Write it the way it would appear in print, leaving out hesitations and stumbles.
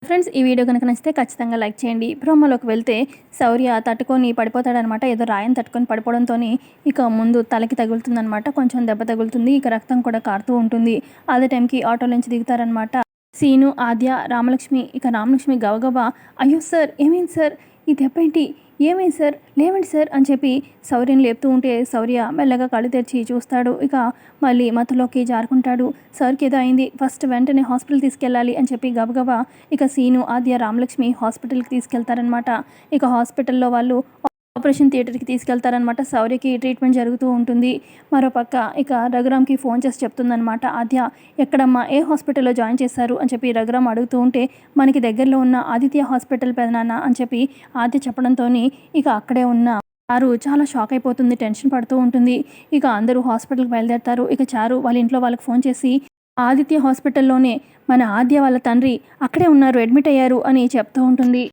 Friends ఈ video కనుక నచ్చితే ఖచ్చితంగా లైక్ చేయండి. ప్రోమోలోకి వెళ్తే శౌర్య తట్టుకొని పడిపోతాడనమాట. ఏదో రాయిని తట్టుకొని పడిపోవడంతో ఇక ముందు తలకి తగులుతుందనమాట. కొంచెం దెబ్బ తగులుతుంది. ఇక రక్తం కూడా కారుతూ ఉంటుంది. అదే టైంకి ఆటో నుంచి దిగుతారనమాట సీను, ఆద్య, రామలక్ష్మి. ఇక రామలక్ష్మి గబగబా అయ్యో సార్ ఏమైంది సార్, ఈ దెబ్బ ఏంటి, ఏమైంది సార్, లేవండి సార్ అని చెప్పి శౌర్యని లేపుతూ ఉంటే శౌర్య మెల్లగా కళ్ళు తెరిచి చూస్తాడు. ఇక మళ్ళీ మత్తులోకి జారుకుంటాడు. సార్కి ఏదో అయింది, ఫస్ట్ వెంటనే హాస్పిటల్ తీసుకెళ్ళాలి అని చెప్పి గబగబా ఇక సీను, ఆద్య, రామలక్ష్మి హాస్పిటల్కి తీసుకెళ్తారనమాట. ఇక హాస్పిటల్లో వాళ్ళు ఆపరేషన్ థియేటర్కి తీసుకెళ్తారనమాట. శౌర్యకి ట్రీట్మెంట్ జరుగుతూ ఉంటుంది. మరోపక్క ఇక రఘురామ్కి ఫోన్ చేసి చెప్తుందనమాట ఆద్య, ఎక్కడమ్మా, ఏ హాస్పిటల్లో జాయిన్ చేశారు అని చెప్పి రఘురామ్ అడుగుతూ ఉంటే మనకి దగ్గరలో ఉన్న ఆదిత్య హాస్పిటల్ పెదనాన్న అని చెప్పి ఆద్య చెప్పడంతో ఇక అక్కడే ఉన్న చారు చాలా షాక్ అయిపోతుంది, టెన్షన్ పడుతూ ఉంటుంది. ఇక అందరూ హాస్పిటల్కి బయలుదేరతారు. ఇక చారు వాళ్ళ ఇంట్లో వాళ్ళకి ఫోన్ చేసి ఆదిత్య హాస్పిటల్లోనే మన ఆద్య వాళ్ళ తండ్రి అక్కడే ఉన్నారు, అడ్మిట్ అయ్యారు అని చెప్తూ ఉంటుంది.